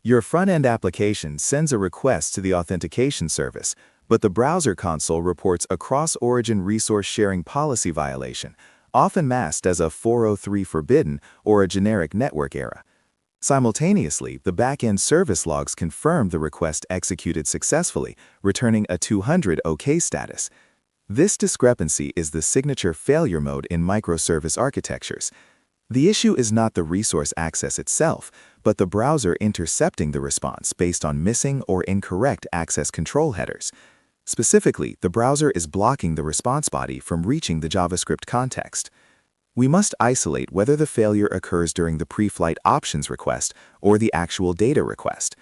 Your front-end application sends a request to the authentication service, but the browser console reports a cross-origin resource sharing policy violation, often masked as a 403 forbidden or a generic network error. Simultaneously, the back-end service logs confirm the request executed successfully, returning a 200 OK status. This discrepancy is the signature failure mode in microservice architectures. The issue is not the resource access itself, but the browser intercepting the response based on missing or incorrect access control headers. Specifically, the browser is blocking the response body from reaching the JavaScript context. We must isolate whether the failure occurs during the Preflight options request or the actual data request.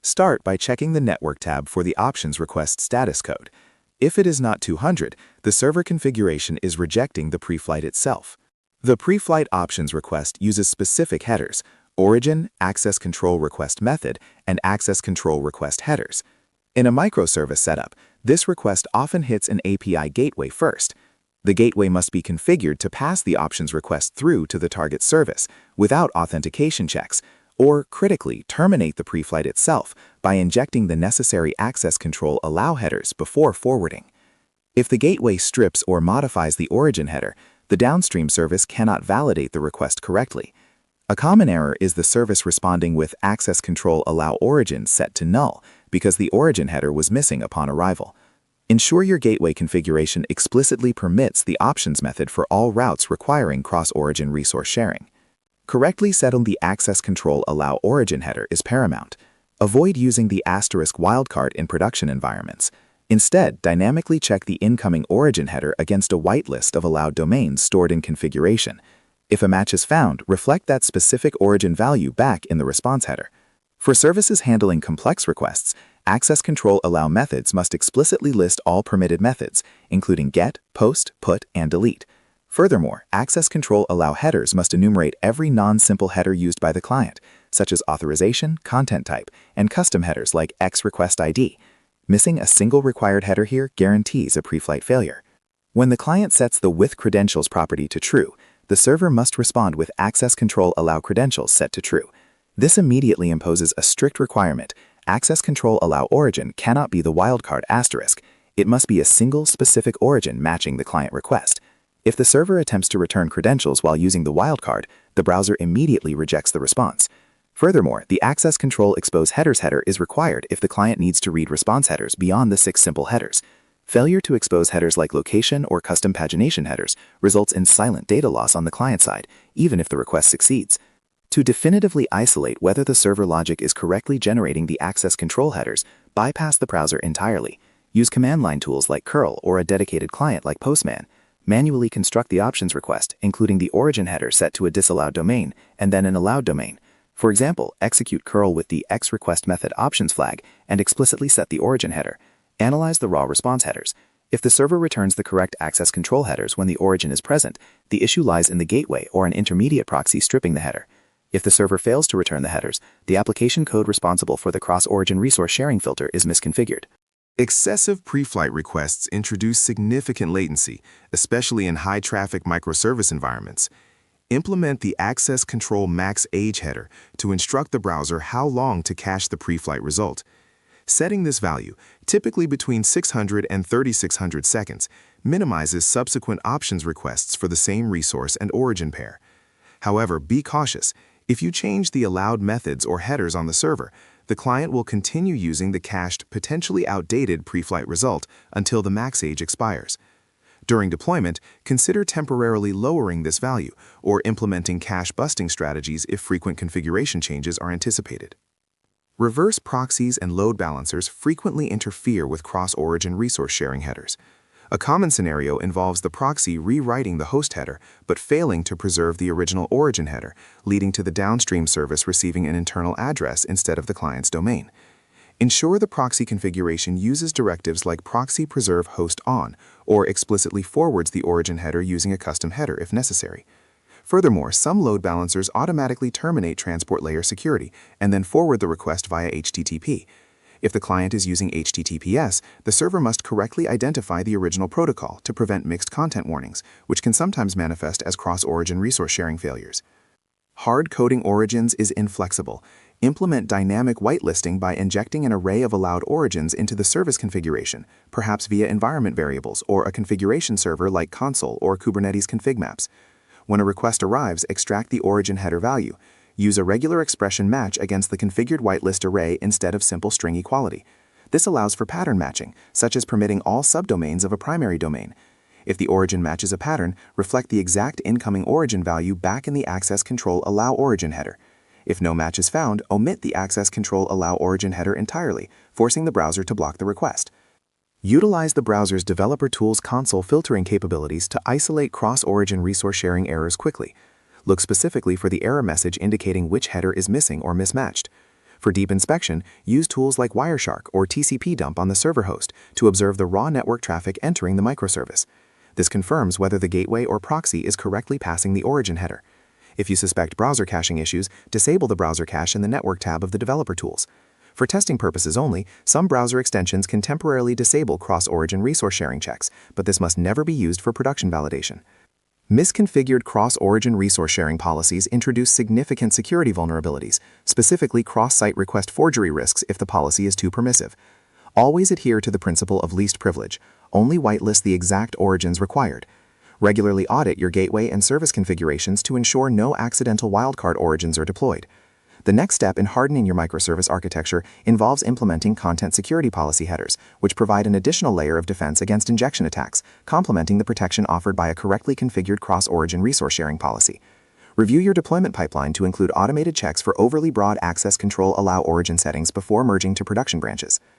Start by checking the Network tab for the options request status code. If it is not 200, the server configuration is rejecting the Preflight itself. The Preflight options request uses specific headers: origin, access control request method, and access control request headers. In a microservice setup, this request often hits an API gateway first. The gateway must be configured to pass the options request through to the target service without authentication checks, or critically terminate the Preflight itself by injecting the necessary access control allow headers before forwarding. If the gateway strips or modifies the origin header, the downstream service cannot validate the request correctly. A common error is the service responding with access control allow origin set to null because the origin header was missing upon arrival. Ensure your gateway configuration explicitly permits the options method for all routes requiring cross-origin resource sharing. Correctly setting the access control allow origin header is paramount. Avoid using the asterisk wildcard in production environments. Instead, dynamically check the incoming origin header against a whitelist of allowed domains stored in configuration. If a match is found, reflect that specific origin value back in the response header. For services handling complex requests, access control allow methods must explicitly list all permitted methods, including get, post, put, and delete. Furthermore, access control allow headers must enumerate every non-simple header used by the client, such as authorization, content type, and custom headers like XRequestID. Missing a single required header here guarantees a Preflight failure. When the client sets the with credentials property to true, the server must respond with access control allow credentials set to true. This immediately imposes a strict requirement: access control allow origin cannot be the wildcard asterisk. It must be a single specific origin matching the client request. If the server attempts to return credentials while using the wildcard, the browser immediately rejects the response. Furthermore, the access control expose headers header is required if the client needs to read response headers beyond the 6 simple headers. Failure to expose headers like location or custom pagination headers results in silent data loss on the client side, even if the request succeeds. To definitively isolate whether the server logic is correctly generating the access control headers, bypass the browser entirely. Use command line tools like curl or a dedicated client like Postman. Manually construct the options request, including the origin header set to a disallowed domain, and then an allowed domain. For example, execute curl with the XRequest method options flag and explicitly set the origin header. Analyze the raw response headers. If the server returns the correct access control headers when the origin is present, the issue lies in the gateway or an intermediate proxy stripping the header. If the server fails to return the headers, the application code responsible for the cross-origin resource sharing filter is misconfigured. Excessive Preflight requests introduce significant latency, especially in high-traffic microservice environments. Implement the access control max age header to instruct the browser how long to cache the Preflight result. Setting this value, typically between 600 and 3600 seconds, minimizes subsequent options requests for the same resource and origin pair. However, be cautious. If you change the allowed methods or headers on the server, the client will continue using the cached, potentially outdated Preflight result until the max age expires. During deployment, consider temporarily lowering this value or implementing cache busting strategies if frequent configuration changes are anticipated. Reverse proxies and load balancers frequently interfere with cross-origin resource sharing headers. A common scenario involves the proxy rewriting the host header but failing to preserve the original origin header, leading to the downstream service receiving an internal address instead of the client's domain. Ensure the proxy configuration uses directives like proxy preserve host on or explicitly forwards the origin header using a custom header if necessary. Furthermore, some load balancers automatically terminate transport layer security and then forward the request via HTTP. If the client is using HTTPS, the server must correctly identify the original protocol to prevent mixed content warnings, which can sometimes manifest as cross-origin resource sharing failures. Hard coding origins is inflexible. Implement dynamic whitelisting by injecting an array of allowed origins into the service configuration, perhaps via environment variables or a configuration server like console or Kubernetes config maps. When a request arrives, extract the origin header value. Use a regular expression match against the configured whitelist array instead of simple string equality. This allows for pattern matching, such as permitting all subdomains of a primary domain. If the origin matches a pattern, reflect the exact incoming origin value back in the access control allow origin header. If no match is found, omit the access control allow origin header entirely, forcing the browser to block the request. Utilize the browser's developer tools console filtering capabilities to isolate cross-origin resource sharing errors quickly. Look specifically for the error message indicating which header is missing or mismatched. For deep inspection, use tools like Wireshark or TCP dump on the server host to observe the raw network traffic entering the microservice. This confirms whether the gateway or proxy is correctly passing the origin header. If you suspect browser caching issues, disable the browser cache in the Network tab of the developer tools. For testing purposes only, some browser extensions can temporarily disable cross-origin resource sharing checks, but this must never be used for production validation. Misconfigured cross-origin resource sharing policies introduce significant security vulnerabilities, specifically cross-site request forgery risks if the policy is too permissive. Always adhere to the principle of least privilege. Only whitelist the exact origins required. Regularly audit your gateway and service configurations to ensure no accidental wildcard origins are deployed. The next step in hardening your microservice architecture involves implementing content security policy headers, which provide an additional layer of defense against injection attacks, complementing the protection offered by a correctly configured cross-origin resource sharing policy. Review your deployment pipeline to include automated checks for overly broad access control allow origin settings before merging to production branches.